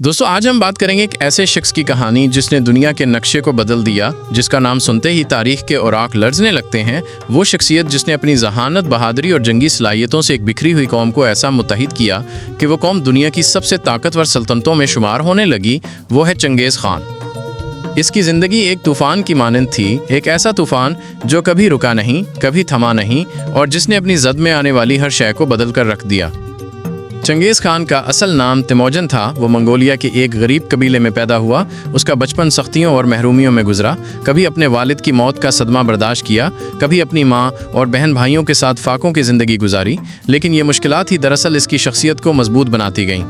दोस्तों आज हम बात करेंगे एक ऐसे शख्स की कहानी जिसने दुनिया के नक्शे को बदल दिया, जिसका नाम सुनते ही तारीख के औराक लर्जने लगते हैं। वो शख्सियत जिसने अपनी जहानत, बहादुरी और जंगी सलाहियतों से एक बिखरी हुई कौम को ऐसा मुत्तहिद किया कि वो कौम दुनिया की सबसे ताकतवर सल्तनतों में शुमार होने लगी, वो है चंगेज़ खान। इसकी ज़िंदगी एक तूफ़ान की मानंद थी, एक ऐसा तूफ़ान जो कभी रुका नहीं, कभी थमा नहीं और जिसने अपनी ज़द में आने वाली हर शय को बदल कर रख दिया। चंगेज़ खान का असल नाम तिमोजन था। वो मंगोलिया के एक गरीब कबीले में पैदा हुआ। उसका बचपन सख्तियों और महरूमियों में गुजरा। कभी अपने वालिद की मौत का सदमा बर्दाश्त किया, कभी अपनी माँ और बहन भाइयों के साथ फाकों की ज़िंदगी गुजारी, लेकिन ये मुश्किलात ही दरअसल इसकी शख्सियत को मजबूत बनाती गईं।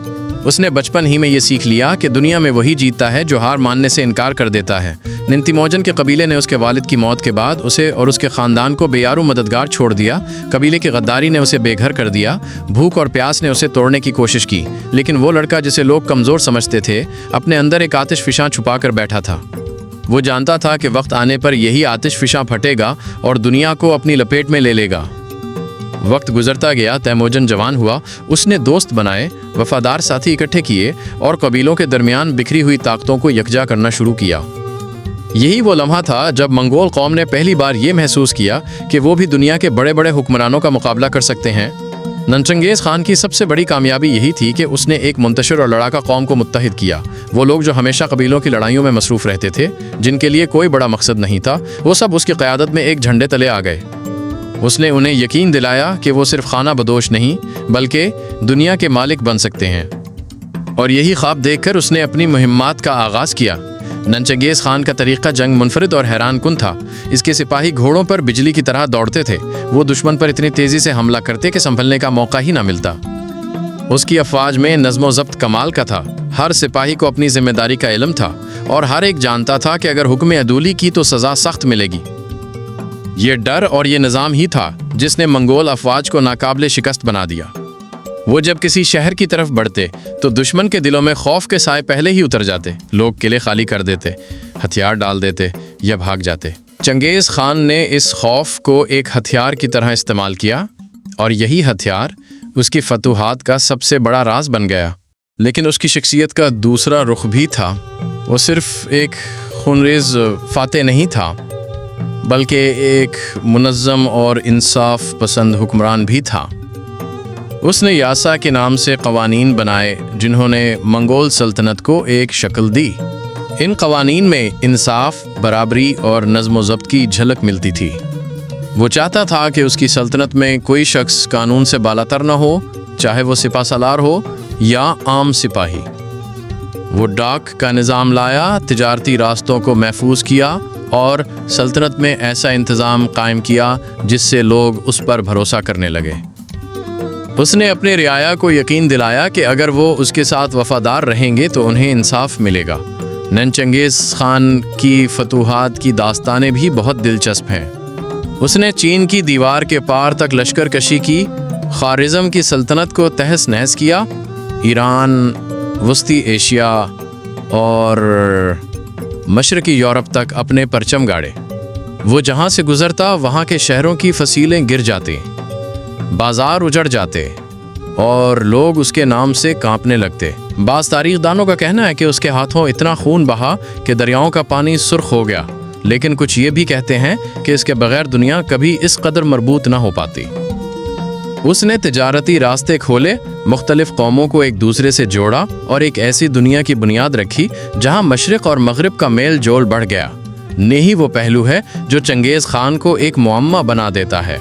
उसने बचपन ही में ये सीख लिया कि दुनिया में वही जीतता है जो हार मानने से इनकार कर देता है। तिमोजन के कबीले ने उसके वालिद की मौत के बाद उसे और उसके ख़ानदान को बेयारू मददगार छोड़ दिया। कबीले की गद्दारी ने उसे बेघर कर दिया। भूख और प्यास ने उसे तोड़ने की कोशिश की, लेकिन वो लड़का जिसे लोग कमज़ोर समझते थे, अपने अंदर एक आतिश फिशां छुपा कर बैठा था। वो जानता था कि वक्त आने पर यही आतिश फिशां फटेगा और दुनिया को अपनी लपेट में ले लेगा। वक्त गुजरता गया, तिमोजन जवान हुआ। उसने दोस्त बनाए, वफादार साथी इकट्ठे किए और कबीलों के दरमियान बिखरी हुई ताकतों को यकजा करना शुरू किया। यही वो लम्हा था जब मंगोल कौम ने पहली बार ये महसूस किया कि वो भी दुनिया के बड़े बड़े हुक्मरानों का मुकाबला कर सकते हैं। चंगेज़ खान की सबसे बड़ी कामयाबी यही थी कि उसने एक मुंतशिर और लड़ाका कौम को मुत्तहिद किया। वो लोग जो हमेशा कबीलों की लड़ाइयों में मसरूफ़ रहते थे, जिनके लिए कोई बड़ा मकसद नहीं था, वो सब उसकी क़यादत में एक झंडे तले आ गए। उसने उन्हें यकीन दिलाया कि वो सिर्फ खाना बदोश नहीं बल्कि दुनिया के मालिक बन सकते हैं। और यही ख्वाब देखकर उसने अपनी मुहिम्मात का आगाज़ किया। चंगेज़ खान का तरीक़ा जंग मुनफरिद और हैरान कुन था। इसके सिपाही घोड़ों पर बिजली की तरह दौड़ते थे। वो दुश्मन पर इतनी तेज़ी से हमला करते कि संभलने का मौका ही ना मिलता। उसकी अफ़वाज में नज़्म ज़ब्त कमाल का था। हर सिपाही को अपनी जिम्मेदारी का इल्म था और हर एक जानता था कि अगर हुक्म अदूली की तो सज़ा सख्त मिलेगी। ये डर और ये निज़ाम ही था जिसने मंगोल अफ़वाज को नाकाबिले शिकस्त बना दिया। वो जब किसी शहर की तरफ बढ़ते तो दुश्मन के दिलों में खौफ के साए पहले ही उतर जाते। लोग किले खाली कर देते, हथियार डाल देते या भाग जाते। चंगेज़ खान ने इस खौफ को एक हथियार की तरह इस्तेमाल किया और यही हथियार उसकी फतूहात का सबसे बड़ा राज बन गया। लेकिन उसकी शख्सियत का दूसरा रुख भी था। वो सिर्फ एक खूनरेज़ फातेह नहीं था बल्कि एक मुनज़्ज़म और इंसाफ पसंद हुक्मरान भी था। उसने यासा के नाम से कवानीन बनाए जिन्होंने मंगोल सल्तनत को एक शक्ल दी। इन कवानीन में इंसाफ, बराबरी और नज़्म ज़ब्त की झलक मिलती थी। वो चाहता था कि उसकी सल्तनत में कोई शख्स कानून से बालातर न हो, चाहे वो सिपा सालार हो या आम सिपाही। वो डाक का निज़ाम लाया, तिजारती रास्तों को महफूज किया और सल्तनत में ऐसा इंतज़ाम कायम किया जिससे लोग उस पर भरोसा करने लगे। उसने अपने रियाया को यकीन दिलाया कि अगर वो उसके साथ वफादार रहेंगे तो उन्हें इंसाफ मिलेगा। चंगेज़ खान की फतूहात की दास्तानें भी बहुत दिलचस्प हैं। उसने चीन की दीवार के पार तक लश्कर कशी की, ख़ारिज़म की सल्तनत को तहस नहस किया, ईरान, वस्ती एशिया और मशरक़ी यूरोप तक अपने परचम गाड़े। वो जहाँ से गुज़रता वहाँ के शहरों की फसीलें गिर जाती, बाजार उजड़ जाते और लोग उसके नाम से कांपने लगते। बाज़ तारीख़दानों का कहना है कि उसके हाथों इतना खून बहा कि दरियाओं का पानी सुर्ख हो गया, लेकिन कुछ ये भी कहते हैं कि इसके बगैर दुनिया कभी इस कदर मरबूत ना हो पाती। उसने तिजारती रास्ते खोले, मुख्तलिफ कौमों को एक दूसरे से जोड़ा और एक ऐसी दुनिया की बुनियाद रखी जहाँ मशरिक़ और मग़रिब का मेल जोल बढ़ गया। यही वो पहलू है जो चंगेज़ खान को एक मुअम्मा बना देता है।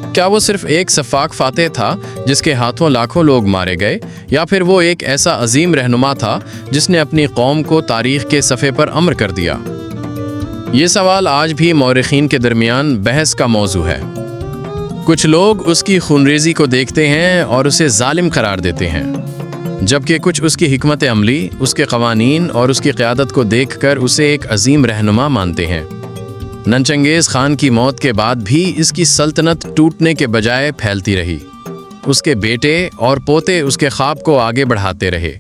क्या वो सिर्फ एक सफ़ाक फातेह था जिसके हाथों लाखों लोग मारे गए, या फिर वो एक ऐसा अजीम रहनुमा था जिसने अपनी कौम को तारीख़ के सफ़े पर अमर कर दिया? ये सवाल आज भी मौरिख़ीन के दरमियान बहस का मौजू है। कुछ लोग उसकी खूनरेज़ी को देखते हैं और उसे ज़ालिम करार देते हैं, जबकि कुछ उसकी हिकमत अमली, उसके क़वानीन और उसकी क़यादत को देखकर उसे एक अजीम रहनुमा मानते हैं। चंगेज़ खान की मौत के बाद भी इसकी सल्तनत टूटने के बजाय फैलती रही। उसके बेटे और पोते उसके ख्वाब को आगे बढ़ाते रहे।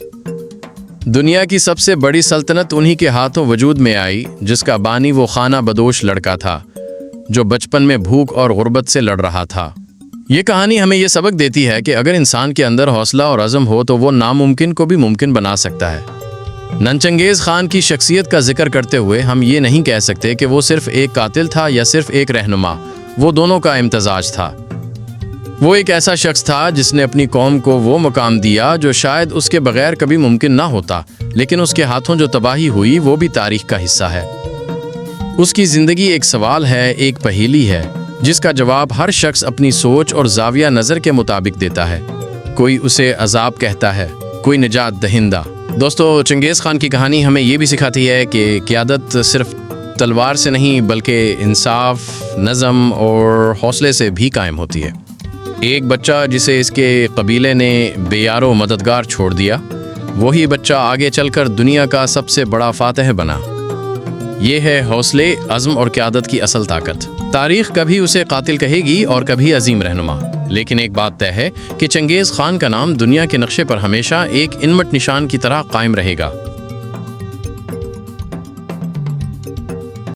दुनिया की सबसे बड़ी सल्तनत उन्हीं के हाथों वजूद में आई जिसका बानी वो खाना बदोश लड़का था जो बचपन में भूख और गुर्बत से लड़ रहा था। یہ کہانی ہمیں یہ سبق دیتی ہے کہ اگر انسان کے اندر حوصلہ اور عزم ہو تو وہ ناممکن کو بھی ممکن بنا سکتا ہے۔ ننچنگیز خان کی شخصیت کا ذکر کرتے ہوئے ہم یہ نہیں کہہ سکتے کہ وہ صرف ایک قاتل تھا یا صرف ایک رہنما، وہ دونوں کا امتزاج تھا۔ وہ ایک ایسا شخص تھا جس نے اپنی قوم کو وہ مقام دیا جو شاید اس کے بغیر کبھی ممکن نہ ہوتا، لیکن اس کے ہاتھوں جو تباہی ہوئی وہ بھی تاریخ کا حصہ ہے۔ اس کی زندگی ایک سوال ہے، ایک پہیلی ہے، جس کا جواب ہر شخص اپنی سوچ اور زاویہ نظر کے مطابق دیتا ہے۔ کوئی اسے عذاب کہتا ہے، کوئی نجات دہندہ۔ دوستو، چنگیز خان کی کہانی ہمیں یہ بھی سکھاتی ہے کہ قیادت صرف تلوار سے نہیں بلکہ انصاف، نظم اور حوصلے سے بھی قائم ہوتی ہے۔ ایک بچہ جسے اس کے قبیلے نے بے یار و مددگار چھوڑ دیا، وہی بچہ آگے چل کر دنیا کا سب سے بڑا فاتح بنا۔ یہ ہے حوصلے، عزم اور قیادت کی اصل طاقت۔ تاریخ کبھی اسے قاتل کہے گی اور کبھی عظیم رہنما، لیکن ایک بات طے ہے کہ چنگیز خان کا نام دنیا کے نقشے پر ہمیشہ ایک انمٹ نشان کی طرح قائم رہے گا۔